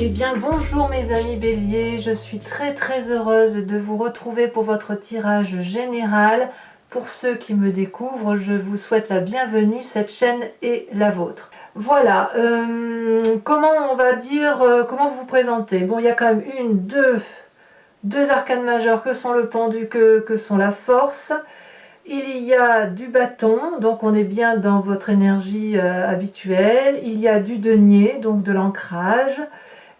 Eh bien bonjour mes amis Bélier, je suis très heureuse de vous retrouver pour votre tirage général. Pour ceux qui me découvrent, je vous souhaite la bienvenue, cette chaîne est la vôtre. Voilà, comment on va dire, comment vous présenter? Bon, il y a quand même deux arcanes majeures que sont le pendu, que sont la force. Il y a du bâton, donc on est bien dans votre énergie habituelle. Il y a du denier, donc de l'ancrage.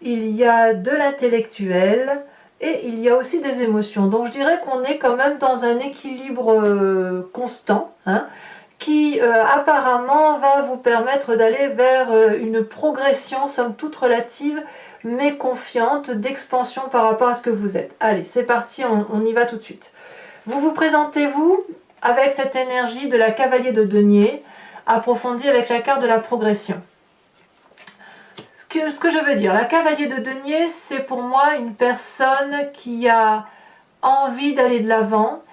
Il y a de l'intellectuel et il y a aussi des émotions. Donc je dirais qu'on est quand même dans un équilibre constant, hein, qui apparemment va vous permettre d'aller vers une progression, somme toute relative, mais confiante, d'expansion par rapport à ce que vous êtes. Allez, c'est parti, on y va tout de suite. Vous vous présentez-vous avec cette énergie de la cavalier de denier, approfondie avec la carte de la progression. Ce que je veux dire, la cavalier de denier, c'est pour moi une personne qui a envie d'aller de l'avant,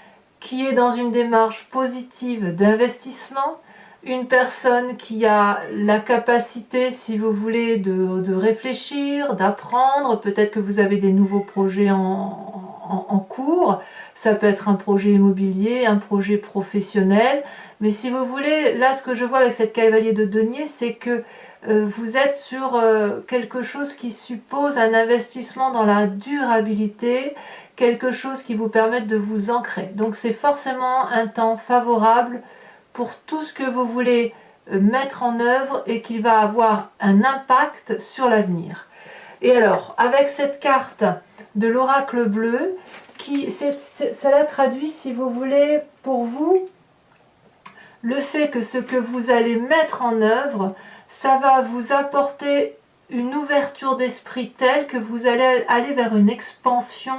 qui est dans une démarche positive d'investissement, une personne qui a la capacité, si vous voulez, de réfléchir, d'apprendre. Peut-être que vous avez des nouveaux projets en cours, ça peut être un projet immobilier, un projet professionnel, mais si vous voulez, là ce que je vois avec cette cavalier de denier, c'est que vous êtes sur quelque chose qui suppose un investissement dans la durabilité, quelque chose qui vous permette de vous ancrer. Donc c'est forcément un temps favorable pour tout ce que vous voulez mettre en œuvre et qui va avoir un impact sur l'avenir. Et alors, avec cette carte de l'oracle bleu, cela traduit, si vous voulez, pour vous, le fait que ce que vous allez mettre en œuvre, ça va vous apporter une ouverture d'esprit telle que vous allez aller vers une expansion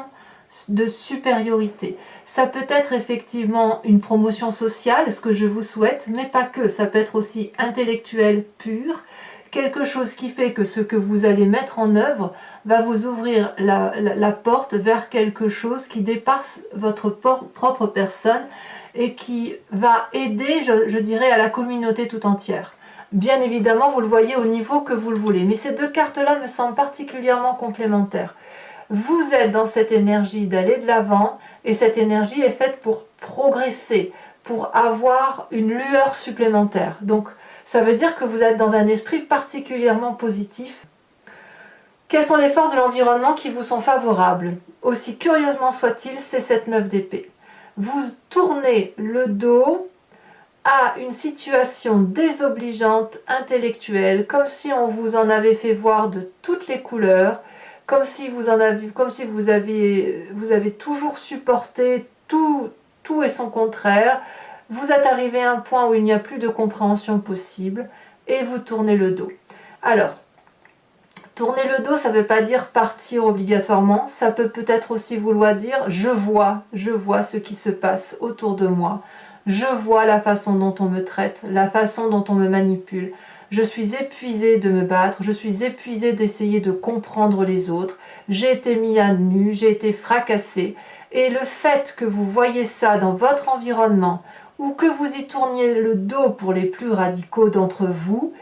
de supériorité. Ça peut être effectivement une promotion sociale, ce que je vous souhaite, mais pas que. Ça peut être aussi intellectuel pur, quelque chose qui fait que ce que vous allez mettre en œuvre va vous ouvrir la porte vers quelque chose qui dépasse votre propre personne et qui va aider, je dirais, à la communauté tout entière. Bien évidemment, vous le voyez au niveau que vous le voulez, mais ces deux cartes-là me semblent particulièrement complémentaires. Vous êtes dans cette énergie d'aller de l'avant, et cette énergie est faite pour progresser, pour avoir une lueur supplémentaire. Donc, ça veut dire que vous êtes dans un esprit particulièrement positif. Quelles sont les forces de l'environnement qui vous sont favorables? Aussi curieusement soit-il, c'est cette 9 d'épée. Vous tournez le dos à une situation désobligeante, intellectuelle, comme si on vous en avait fait voir de toutes les couleurs, comme si vous avez toujours supporté tout et son contraire. Vous êtes arrivé à un point où il n'y a plus de compréhension possible et vous tournez le dos. Alors, tourner le dos, ça ne veut pas dire partir obligatoirement, ça peut-être aussi vouloir dire je vois ce qui se passe autour de moi, je vois la façon dont on me traite, la façon dont on me manipule. Je suis épuisée de me battre, je suis épuisée d'essayer de comprendre les autres, j'ai été mis à nu, j'ai été fracassée. Et le fait que vous voyez ça dans votre environnement, ou que vous y tourniez le dos pour les plus radicaux d'entre vous,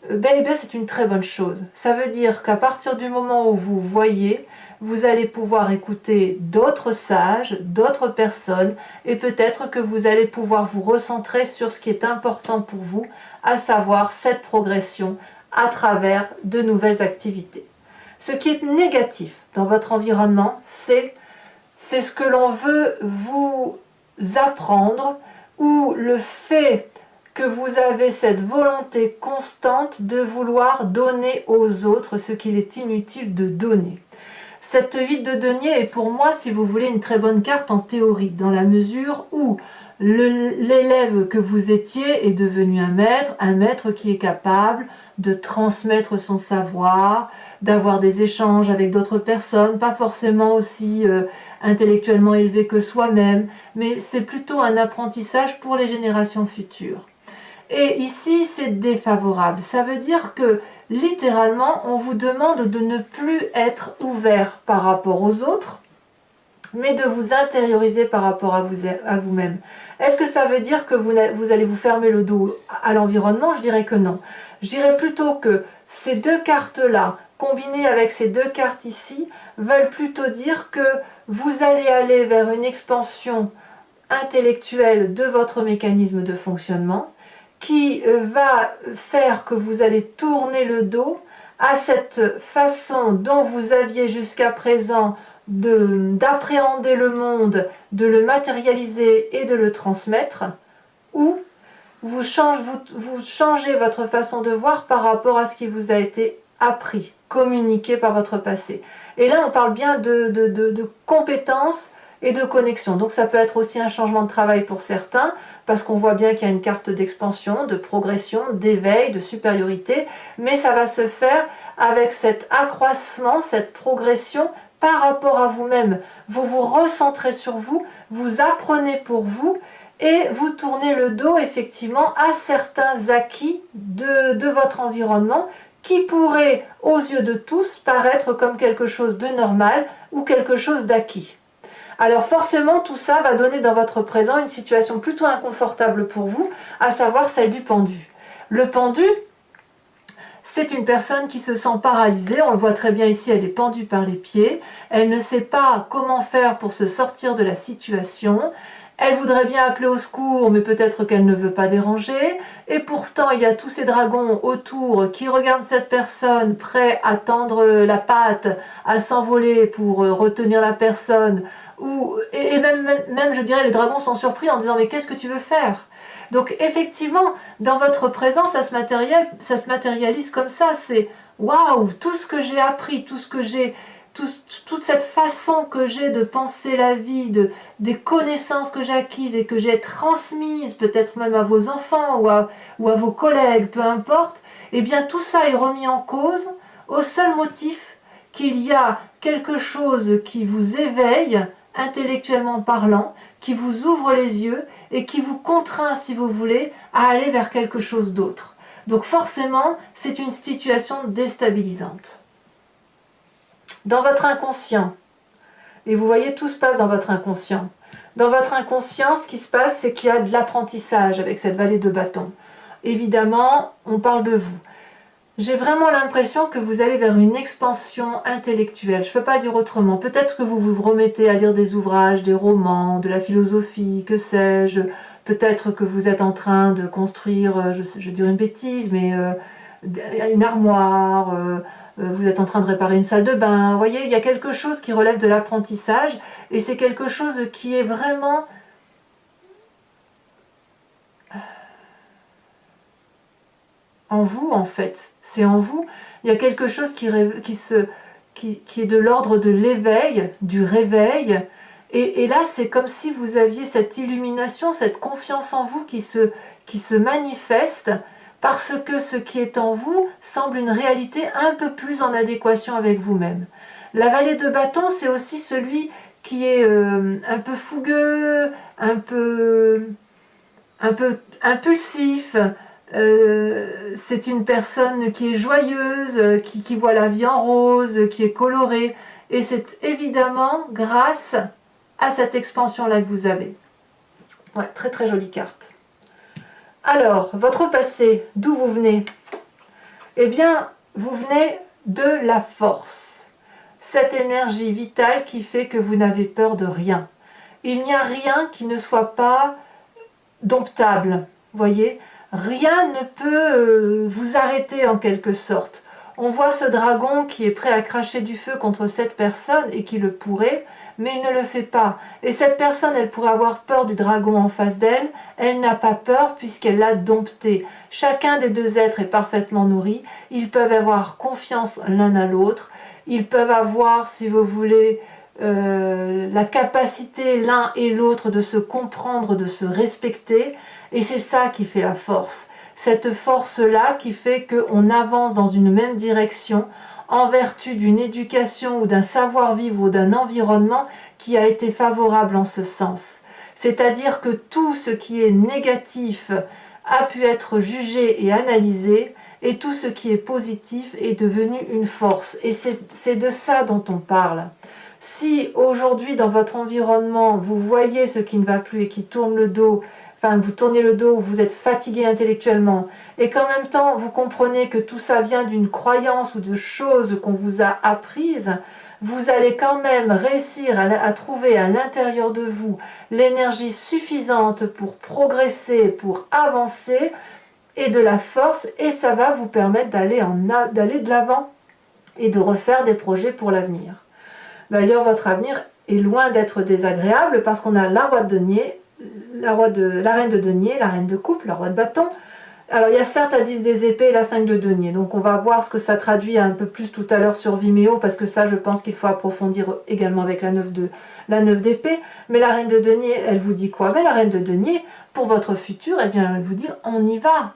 c'est une très bonne chose. Ça veut dire qu'à partir du moment où vous voyez, vous allez pouvoir écouter d'autres sages, d'autres personnes, et peut-être que vous allez pouvoir vous recentrer sur ce qui est important pour vous, à savoir cette progression à travers de nouvelles activités. Ce qui est négatif dans votre environnement, c'est ce que l'on veut vous apprendre, ou le fait que vous avez cette volonté constante de vouloir donner aux autres ce qu'il est inutile de donner. Cette 8 de denier est pour moi, si vous voulez, une très bonne carte en théorie, dans la mesure où l'élève que vous étiez est devenu un maître qui est capable de transmettre son savoir, d'avoir des échanges avec d'autres personnes, pas forcément aussi intellectuellement élevés que soi-même, mais c'est plutôt un apprentissage pour les générations futures. Et ici, c'est défavorable. Ça veut dire que, littéralement, on vous demande de ne plus être ouvert par rapport aux autres, mais de vous intérioriser par rapport à vous-même. Est-ce que ça veut dire que vous allez vous fermer le dos à l'environnement? Je dirais que non. Je dirais plutôt que ces deux cartes-là combinés avec ces deux cartes ici, veulent plutôt dire que vous allez aller vers une expansion intellectuelle de votre mécanisme de fonctionnement qui va faire que vous allez tourner le dos à cette façon dont vous aviez jusqu'à présent d'appréhender le monde, de le matérialiser et de le transmettre, ou vous changez votre façon de voir par rapport à ce qui vous a été appris, communiqué par votre passé. Et là, on parle bien de compétences et de connexion. Donc ça peut être aussi un changement de travail pour certains, parce qu'on voit bien qu'il y a une carte d'expansion, de progression, d'éveil, de supériorité, mais ça va se faire avec cet accroissement, cette progression par rapport à vous-même. Vous vous recentrez sur vous, vous apprenez pour vous, et vous tournez le dos effectivement à certains acquis de votre environnement qui pourraient, aux yeux de tous, paraître comme quelque chose de normal ou quelque chose d'acquis. Alors forcément, tout ça va donner dans votre présent une situation plutôt inconfortable pour vous, à savoir celle du pendu. Le pendu, c'est une personne qui se sent paralysée, on le voit très bien ici, elle est pendue par les pieds, elle ne sait pas comment faire pour se sortir de la situation, elle voudrait bien appeler au secours, mais peut-être qu'elle ne veut pas déranger, et pourtant il y a tous ces dragons autour qui regardent cette personne, prêts à tendre la patte, à s'envoler pour retenir la personne, et même, je dirais, les dragons sont surpris en disant « mais qu'est-ce que tu veux faire ?» Donc effectivement, dans votre présent, ça se matérialise comme ça, c'est « waouh, tout ce que j'ai appris, tout ce que j'ai... » toute cette façon que j'ai de penser la vie, des connaissances que j'ai acquises et que j'ai transmises peut-être même à vos enfants ou à vos collègues, peu importe, eh bien tout ça est remis en cause au seul motif qu'il y a quelque chose qui vous éveille, intellectuellement parlant, qui vous ouvre les yeux et qui vous contraint, si vous voulez, à aller vers quelque chose d'autre. Donc forcément, c'est une situation déstabilisante. Dans votre inconscient, et vous voyez, tout se passe dans votre inconscient. Dans votre inconscient, ce qui se passe, c'est qu'il y a de l'apprentissage avec cette vallée de bâton. Évidemment, on parle de vous. J'ai vraiment l'impression que vous allez vers une expansion intellectuelle. Je ne peux pas le dire autrement. Peut-être que vous vous remettez à lire des ouvrages, des romans, de la philosophie, que sais-je. Peut-être que vous êtes en train de construire, je dirais une bêtise, mais une armoire, vous êtes en train de réparer une salle de bain. Vous voyez, il y a quelque chose qui relève de l'apprentissage et c'est quelque chose qui est vraiment en vous en fait. C'est en vous. Il y a quelque chose qui est de l'ordre de l'éveil, du réveil. Et là, c'est comme si vous aviez cette illumination, cette confiance en vous qui se manifeste parce que ce qui est en vous semble une réalité un peu plus en adéquation avec vous-même. La vallée de bâton, c'est aussi celui qui est un peu fougueux, un peu impulsif. C'est une personne qui est joyeuse, qui voit la vie en rose, qui est colorée. Et c'est évidemment grâce à cette expansion-là que vous avez. Ouais, très très jolie carte. Alors, votre passé, d'où vous venez? Eh bien, vous venez de la force. Cette énergie vitale qui fait que vous n'avez peur de rien. Il n'y a rien qui ne soit pas domptable, voyez? Rien ne peut vous arrêter en quelque sorte. On voit ce dragon qui est prêt à cracher du feu contre cette personne et qui le pourrait, mais il ne le fait pas. Et cette personne, elle pourrait avoir peur du dragon en face d'elle, elle n'a pas peur puisqu'elle l'a dompté. Chacun des deux êtres est parfaitement nourri, ils peuvent avoir confiance l'un à l'autre, ils peuvent avoir, si vous voulez, la capacité l'un et l'autre de se comprendre, de se respecter, et c'est ça qui fait la force. Cette force-là qui fait qu'on avance dans une même direction en vertu d'une éducation ou d'un savoir-vivre ou d'un environnement qui a été favorable en ce sens. C'est-à-dire que tout ce qui est négatif a pu être jugé et analysé, et tout ce qui est positif est devenu une force. Et c'est de ça dont on parle. Si aujourd'hui dans votre environnement vous voyez ce qui ne va plus et qui tourne le dos, enfin vous tournez le dos, vous êtes fatigué intellectuellement, et qu'en même temps vous comprenez que tout ça vient d'une croyance ou de choses qu'on vous a apprises, vous allez quand même réussir à trouver à l'intérieur de vous l'énergie suffisante pour progresser, pour avancer, et de la force, et ça va vous permettre d'aller de l'avant et de refaire des projets pour l'avenir. D'ailleurs, votre avenir est loin d'être désagréable parce qu'on a la roi de denier, la reine de denier, la reine de coupe, le roi de bâton. Alors il y a certes la 10 des épées et la 5 de denier, donc on va voir ce que ça traduit un peu plus tout à l'heure sur Vimeo, parce que ça je pense qu'il faut approfondir également avec la 9 d'épée. Mais la reine de denier, elle vous dit quoi? Mais la reine de denier, pour votre futur, eh bien, elle vous dit on y va.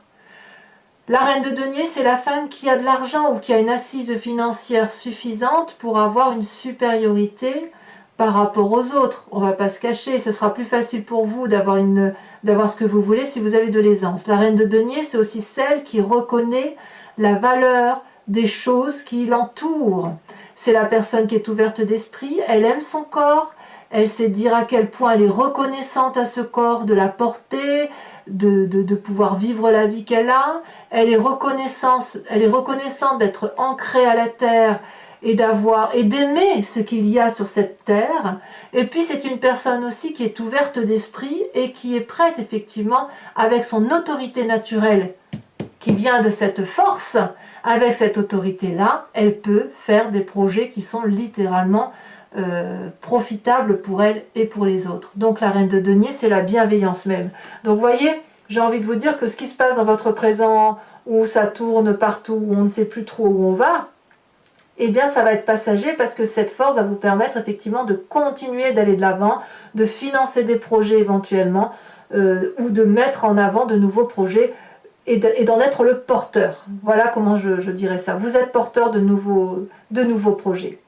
La reine de denier, c'est la femme qui a de l'argent ou qui a une assise financière suffisante pour avoir une supériorité par rapport aux autres. On ne va pas se cacher, ce sera plus facile pour vous d'avoir ce que vous voulez si vous avez de l'aisance. La reine de denier, c'est aussi celle qui reconnaît la valeur des choses qui l'entourent. C'est la personne qui est ouverte d'esprit, elle aime son corps, elle sait dire à quel point elle est reconnaissante à ce corps, de la porter, de pouvoir vivre la vie qu'elle a. Elle est reconnaissante d'être ancrée à la terre et d'aimer ce qu'il y a sur cette terre. Et puis c'est une personne aussi qui est ouverte d'esprit et qui est prête effectivement, avec son autorité naturelle qui vient de cette force, avec cette autorité-là, elle peut faire des projets qui sont littéralement profitables pour elle et pour les autres. Donc la reine de denier, c'est la bienveillance même. Donc vous voyez, j'ai envie de vous dire que ce qui se passe dans votre présent, où ça tourne partout, où on ne sait plus trop où on va, eh bien ça va être passager, parce que cette force va vous permettre effectivement de continuer d'aller de l'avant, de financer des projets éventuellement, ou de mettre en avant de nouveaux projets et d'en être le porteur. Voilà comment je dirais ça. Vous êtes porteur de nouveaux projets.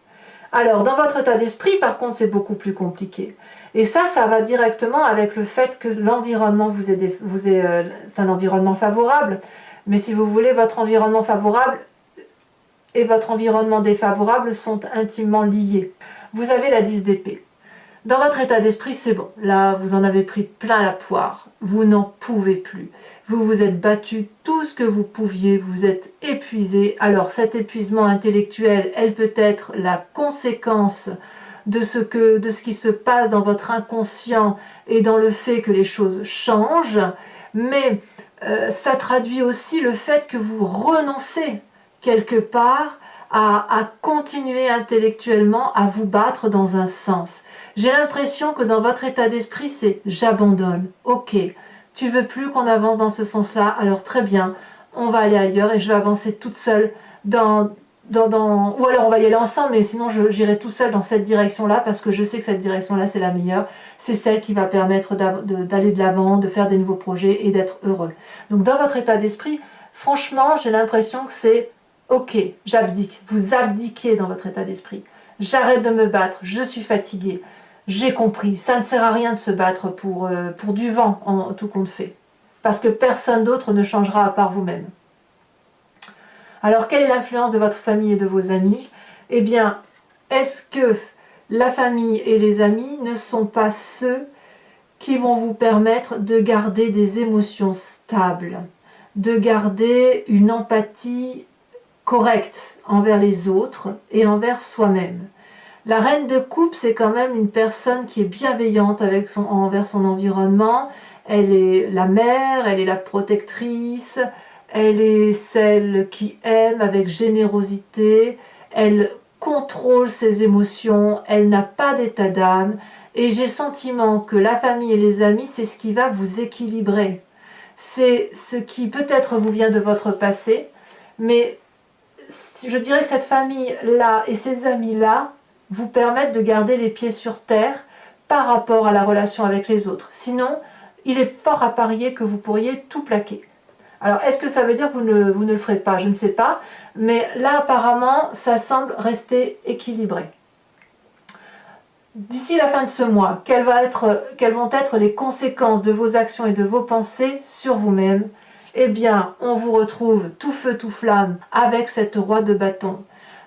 Alors, dans votre état d'esprit, par contre, c'est beaucoup plus compliqué. Et ça va directement avec le fait que l'environnement c'est un environnement favorable. Mais si vous voulez, votre environnement favorable et votre environnement défavorable sont intimement liés. Vous avez la 10 d'épée. Dans votre état d'esprit, c'est bon. Là, vous en avez pris plein la poire. Vous n'en pouvez plus. Vous vous êtes battu tout ce que vous pouviez. Vous êtes épuisé. Alors, cet épuisement intellectuel, elle peut être la conséquence de ce qui se passe dans votre inconscient et dans le fait que les choses changent. Mais ça traduit aussi le fait que vous renoncez quelque part à continuer intellectuellement à vous battre dans un sens. J'ai l'impression que dans votre état d'esprit, c'est « j'abandonne ». Ok, tu veux plus qu'on avance dans ce sens-là, alors très bien, on va aller ailleurs et je vais avancer toute seule ou alors on va y aller ensemble, mais sinon j'irai tout seul dans cette direction-là parce que je sais que cette direction-là, c'est la meilleure. C'est celle qui va permettre d'aller de l'avant, de faire des nouveaux projets et d'être heureux. Donc dans votre état d'esprit, franchement, j'ai l'impression que c'est « ok, j'abdique ». Vous abdiquez dans votre état d'esprit. J'arrête de me battre, je suis fatiguée. J'ai compris, ça ne sert à rien de se battre pour du vent en tout compte fait. Parce que personne d'autre ne changera à part vous-même. Alors, quelle est l'influence de votre famille et de vos amis? Eh bien, est-ce que la famille et les amis ne sont pas ceux qui vont vous permettre de garder des émotions stables, de garder une empathie correcte envers les autres et envers soi-même? La reine de coupe, c'est quand même une personne qui est bienveillante envers son environnement. Elle est la mère, elle est la protectrice, elle est celle qui aime avec générosité, elle contrôle ses émotions, elle n'a pas d'état d'âme. Et j'ai le sentiment que la famille et les amis, c'est ce qui va vous équilibrer. C'est ce qui peut-être vous vient de votre passé, mais je dirais que cette famille-là et ces amis-là vous permettent de garder les pieds sur terre par rapport à la relation avec les autres. Sinon, il est fort à parier que vous pourriez tout plaquer. Alors, est-ce que ça veut dire que vous ne le ferez pas? Je ne sais pas. Mais là, apparemment, ça semble rester équilibré. D'ici la fin de ce mois, quelles vont être les conséquences de vos actions et de vos pensées sur vous-même? Eh bien, on vous retrouve tout feu, tout flamme avec cette roi de bâton.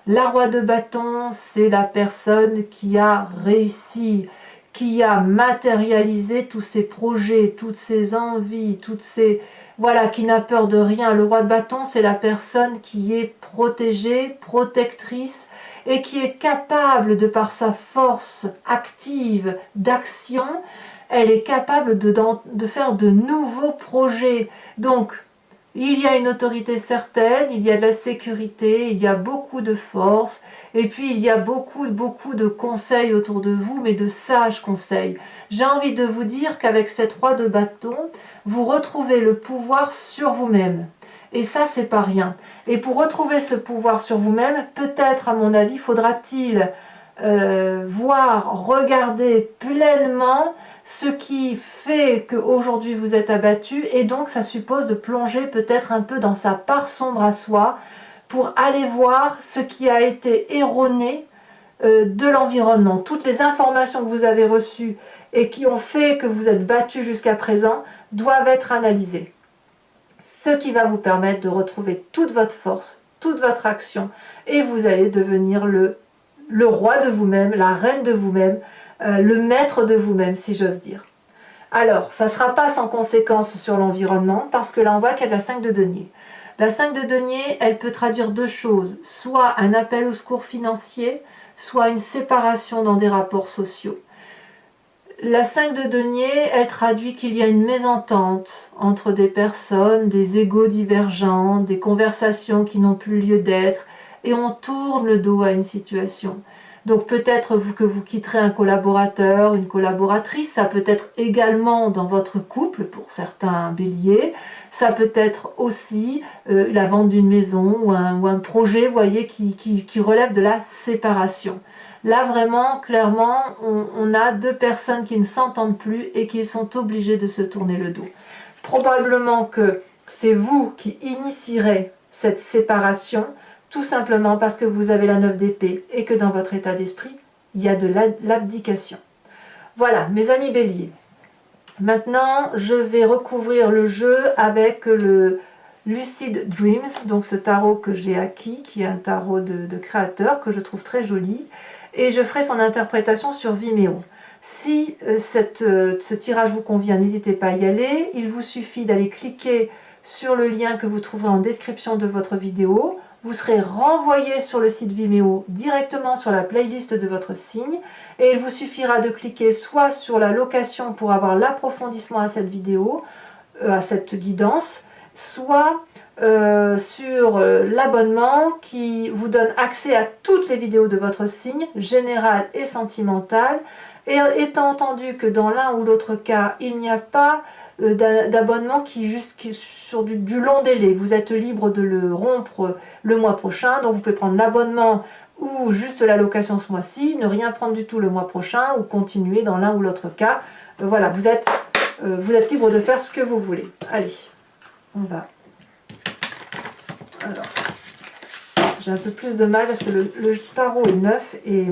La roi de bâton, c'est la personne qui a réussi, qui a matérialisé tous ses projets, toutes ses envies, toutes ses... Voilà, qui n'a peur de rien. Le roi de bâton, c'est la personne qui est protégée, protectrice, et qui est capable, de par sa force active d'action, elle est capable de faire de nouveaux projets. Donc, il y a une autorité certaine, il y a de la sécurité, il y a beaucoup de force, et puis il y a beaucoup de conseils autour de vous, mais de sages conseils. J'ai envie de vous dire qu'avec cette roi de bâton, vous retrouvez le pouvoir sur vous-même. Et ça, c'est pas rien. Et pour retrouver ce pouvoir sur vous-même, peut-être, à mon avis, faudra-t-il voir, regarder pleinement ce qui fait qu'aujourd'hui vous êtes abattu, et donc ça suppose de plonger peut-être un peu dans sa part sombre à soi pour aller voir ce qui a été erroné de l'environnement. Toutes les informations que vous avez reçues et qui ont fait que vous êtes battu jusqu'à présent doivent être analysées. Ce qui va vous permettre de retrouver toute votre force, toute votre action, et vous allez devenir le roi de vous-même, la reine de vous-même, le maître de vous-même, si j'ose dire. Alors, ça ne sera pas sans conséquence sur l'environnement, parce que là, on voit qu'il y a la 5 de denier. La 5 de denier, elle peut traduire deux choses, soit un appel au secours financier, soit une séparation dans des rapports sociaux. La 5 de denier, elle traduit qu'il y a une mésentente entre des personnes, des égos divergents, des conversations qui n'ont plus lieu d'être, et on tourne le dos à une situation. Donc peut-être que vous quitterez un collaborateur, une collaboratrice, ça peut être également dans votre couple, pour certains béliers, ça peut être aussi la vente d'une maison ou un projet, vous voyez, qui relève de la séparation. Là, vraiment, clairement, on a deux personnes qui ne s'entendent plus et qui sont obligées de se tourner le dos. Probablement que c'est vous qui initierez cette séparation, tout simplement parce que vous avez la 9 d'épée et que dans votre état d'esprit, il y a de l'abdication. Voilà, mes amis béliers. Maintenant, je vais recouvrir le jeu avec le Lucid Dreams, donc ce tarot que j'ai acquis, qui est un tarot de créateur, que je trouve très joli. Et je ferai son interprétation sur Vimeo. Si ce tirage vous convient, n'hésitez pas à y aller. Il vous suffit d'aller cliquer sur le lien que vous trouverez en description de votre vidéo. Vous serez renvoyé sur le site Vimeo directement sur la playlist de votre signe. Et il vous suffira de cliquer soit sur la location pour avoir l'approfondissement à cette vidéo, à cette guidance, soit sur l'abonnement qui vous donne accès à toutes les vidéos de votre signe, général et sentimental, et étant entendu que dans l'un ou l'autre cas, il n'y a pas d'abonnement sur du long délai. Vous êtes libre de le rompre le mois prochain, donc vous pouvez prendre l'abonnement ou juste la location ce mois-ci, ne rien prendre du tout le mois prochain ou continuer dans l'un ou l'autre cas. Voilà, vous êtes libre de faire ce que vous voulez. Allez, on va... Alors, j'ai un peu plus de mal parce que le tarot est neuf et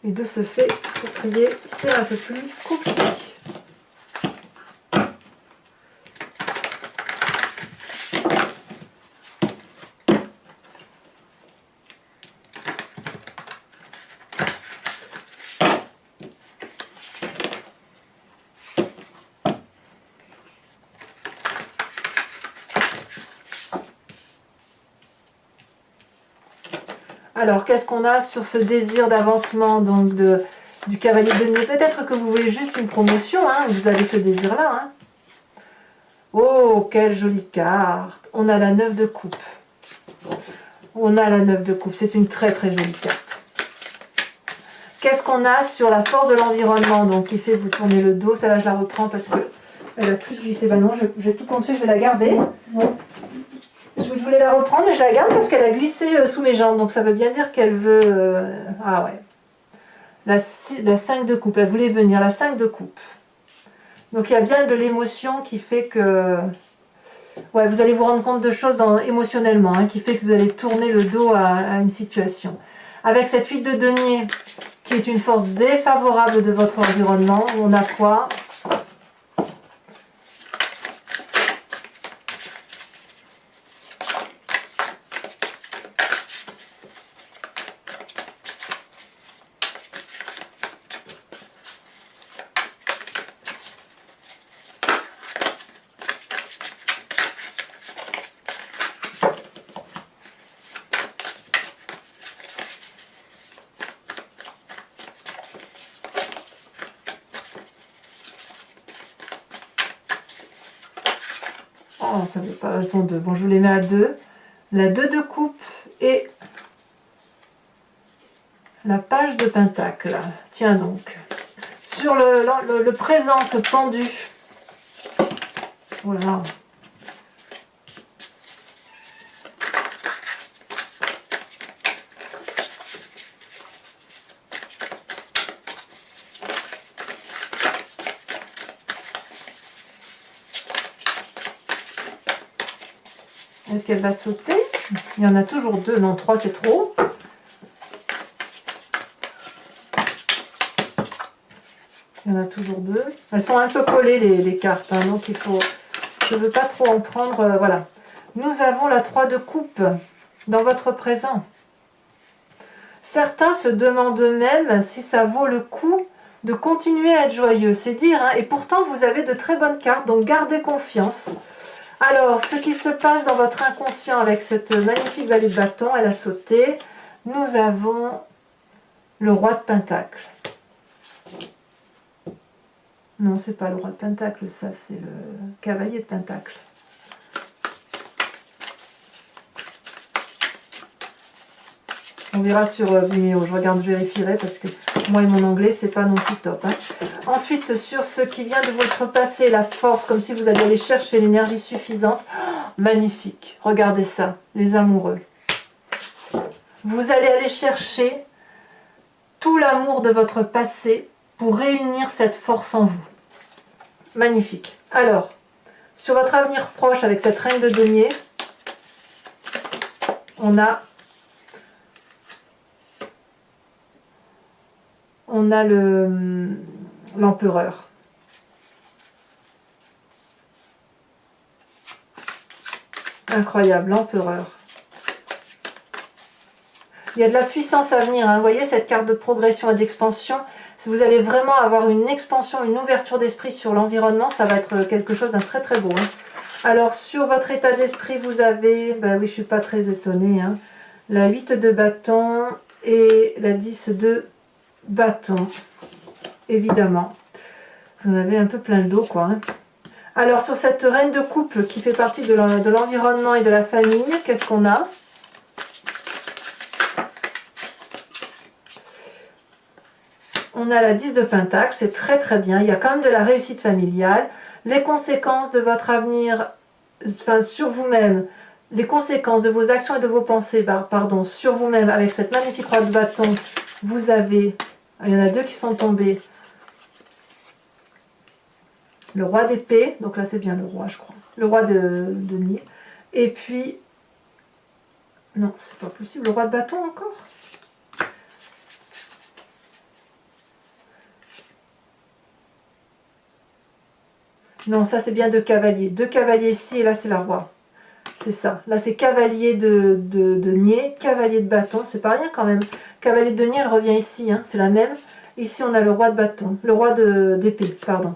de ce fait, pour prier, c'est un peu plus compliqué. Alors, qu'est-ce qu'on a sur ce désir d'avancement donc du cavalier de denier? Peut-être que vous voulez juste une promotion, hein, vous avez ce désir-là. Hein. Oh, quelle jolie carte! On a la 9 de coupe. On a la 9 de coupe, c'est une très très jolie carte. Qu'est-ce qu'on a sur la force de l'environnement, donc qui fait vous tourner le dos? Celle-là, je la reprends parce que elle a plus glissé. Ben non, j'ai tout compté, je vais la garder. Bon. Je voulais la reprendre, mais je la garde parce qu'elle a glissé sous mes jambes. Donc ça veut bien dire qu'elle veut... Ah ouais. La 5 de coupe, elle voulait venir, la 5 de coupe. Donc il y a bien de l'émotion qui fait que... Ouais, vous allez vous rendre compte de choses émotionnellement, hein, qui fait que vous allez tourner le dos à une situation. Avec cette 8 de denier, qui est une force défavorable de votre environnement, on a quoi ? Oh, ça veut pas, elles sont deux. Bon, je vous les mets à deux. La 2 de coupe et la page de pentacle. Tiens donc. Sur le présence pendu. Voilà. Est-ce qu'elle va sauter? Il y en a toujours deux. Non, trois, c'est trop. Il y en a toujours deux. Elles sont un peu collées, les cartes. Hein, donc, il faut... Je ne veux pas trop en prendre. Voilà. Nous avons la 3 de coupe dans votre présent. Certains se demandent même si ça vaut le coup de continuer à être joyeux. C'est dire. Hein, et pourtant, vous avez de très bonnes cartes. Donc, gardez confiance. Alors, ce qui se passe dans votre inconscient avec cette magnifique vallée de bâton, elle a sauté. Nous avons le roi de pentacle. Non, c'est pas le roi de pentacle, ça c'est le cavalier de pentacle. On verra sur Vimeo, je vérifierai parce que moi et mon anglais, c'est pas non plus top. Hein. Ensuite, sur ce qui vient de votre passé, la force, comme si vous alliez aller chercher l'énergie suffisante. Oh, magnifique, regardez ça, les amoureux. Vous allez aller chercher tout l'amour de votre passé pour réunir cette force en vous. Magnifique. Alors, sur votre avenir proche avec cette reine de denier, on a l'empereur. Incroyable, l'empereur. Il y a de la puissance à venir. Hein. Vous voyez cette carte de progression et d'expansion. Si vous allez vraiment avoir une expansion, une ouverture d'esprit sur l'environnement, ça va être quelque chose d'un très très beau. Hein. Alors sur votre état d'esprit, vous avez, bah oui, je ne suis pas très étonnée, hein, la 8 de bâton et la 10 de bâton. Évidemment. Vous en avez un peu plein le dos, quoi. Hein. Alors, sur cette reine de coupe qui fait partie de l'environnement et de la famille, qu'est-ce qu'on a? On a la 10 de pentacle, c'est très très bien. Il y a quand même de la réussite familiale. Les conséquences de votre avenir, enfin, sur vous-même, les conséquences de vos actions et de vos pensées, pardon, sur vous-même, avec cette magnifique roi de bâton, vous avez, il y en a deux qui sont tombés. Le roi d'épée, donc là c'est bien le roi je crois, le roi de denier, et puis, non c'est pas possible, le roi de bâton encore. Non ça c'est bien deux cavaliers ici et là c'est la roi, c'est ça, là c'est cavalier de denier, cavalier de bâton, c'est pas rien quand même, cavalier de denier elle revient ici, hein, c'est la même, ici on a le roi de bâton, le roi d'épée, pardon.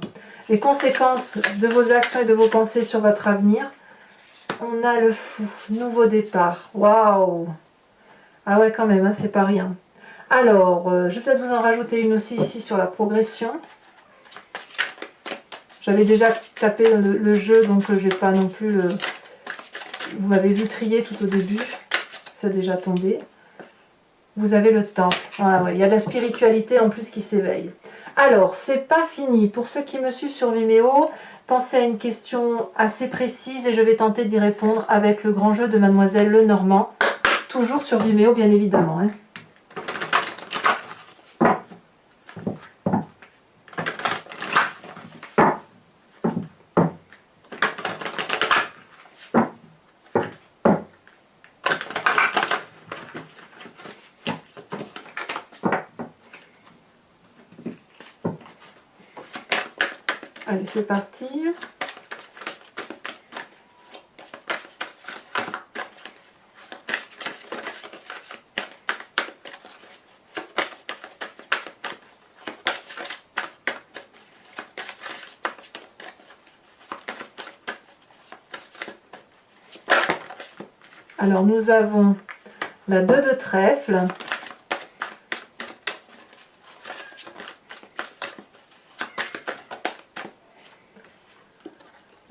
Les conséquences de vos actions et de vos pensées sur votre avenir. On a le fou, nouveau départ. Waouh! Ah ouais, quand même, hein, c'est pas rien. Alors, je vais peut-être vous en rajouter une aussi ici sur la progression. J'avais déjà tapé le jeu, donc je vais pas non plus le... Vous m'avez vu trier tout au début. C'est déjà tombé. Vous avez le temple. Ah ouais, il y a de la spiritualité en plus qui s'éveille. Alors, c'est pas fini. Pour ceux qui me suivent sur Vimeo, pensez à une question assez précise et je vais tenter d'y répondre avec le grand jeu de Mademoiselle Lenormand. Toujours sur Vimeo, bien évidemment. Hein. Allez, c'est parti. Alors, nous avons la 2 de trèfle.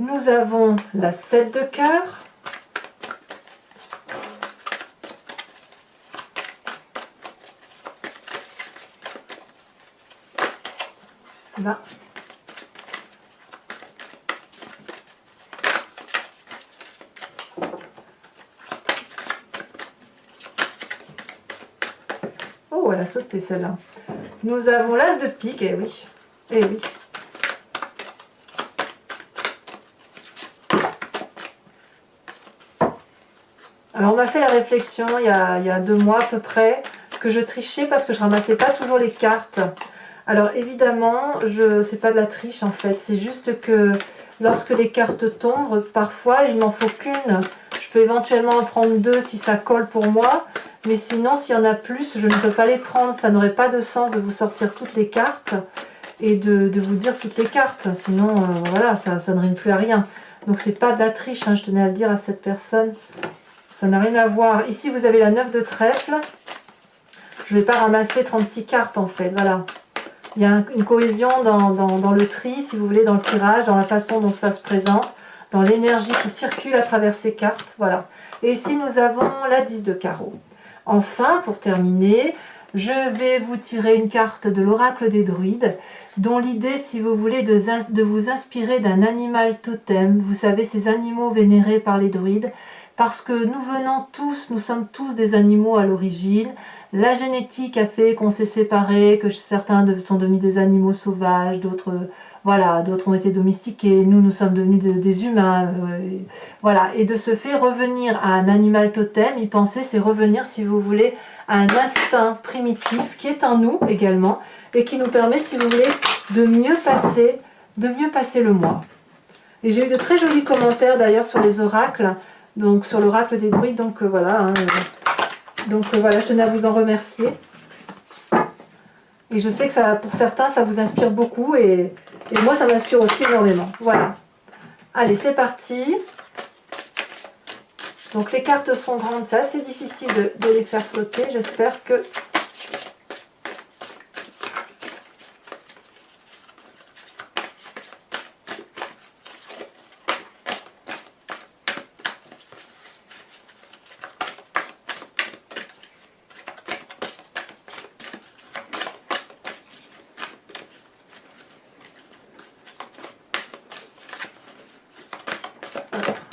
Nous avons la 7 de cœur. Là. Oh, elle a sauté celle-là. Nous avons l'as de pique, eh oui. Eh oui. Alors on m'a fait la réflexion il y a 2 mois à peu près que je trichais parce que je ramassais pas toujours les cartes. Alors évidemment, c'est pas de la triche en fait, c'est juste que lorsque les cartes tombent, parfois il m'en faut qu'une. Je peux éventuellement en prendre 2 si ça colle pour moi, mais sinon s'il y en a plus, je ne peux pas les prendre. Ça n'aurait pas de sens de vous sortir toutes les cartes et de vous dire toutes les cartes, sinon voilà, ça ne rime plus à rien. Donc c'est pas de la triche, hein, je tenais à le dire à cette personne. Ça n'a rien à voir. Ici, vous avez la 9 de trèfle. Je ne vais pas ramasser 36 cartes, en fait. Voilà. Il y a une cohésion dans le tri, si vous voulez, dans le tirage, dans la façon dont ça se présente, dans l'énergie qui circule à travers ces cartes. Voilà. Et ici, nous avons la 10 de carreau. Enfin, pour terminer, je vais vous tirer une carte de l'oracle des druides, dont l'idée, si vous voulez, de vous inspirer d'un animal totem. Vous savez, ces animaux vénérés par les druides. Parce que nous sommes tous des animaux à l'origine. La génétique a fait qu'on s'est séparés, que certains sont devenus des animaux sauvages, d'autres voilà, d'autres ont été domestiqués, nous sommes devenus des humains. Voilà, et de ce fait, revenir à un animal totem, y penser, c'est revenir, si vous voulez, à un instinct primitif qui est en nous également, et qui nous permet, si vous voulez, de mieux passer le mois. Et j'ai eu de très jolis commentaires d'ailleurs sur les oracles, donc sur l'oracle des druides, donc voilà. Hein, voilà, je tenais à vous en remercier. Et je sais que ça, pour certains, ça vous inspire beaucoup et moi, ça m'inspire aussi énormément. Voilà. Allez, c'est parti. Donc les cartes sont grandes, c'est assez difficile de les faire sauter. J'espère que...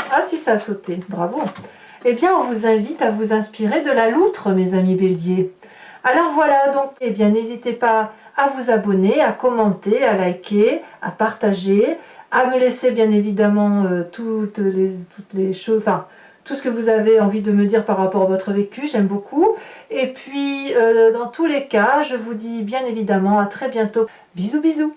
Ah si, ça a sauté, bravo. Eh bien, on vous invite à vous inspirer de la loutre, mes amis béliers. Alors voilà, donc, eh bien, n'hésitez pas à vous abonner, à commenter, à liker, à partager, à me laisser bien évidemment toutes les choses, enfin, tout ce que vous avez envie de me dire par rapport à votre vécu, j'aime beaucoup. Et puis, dans tous les cas, je vous dis bien évidemment à très bientôt. Bisous, bisous.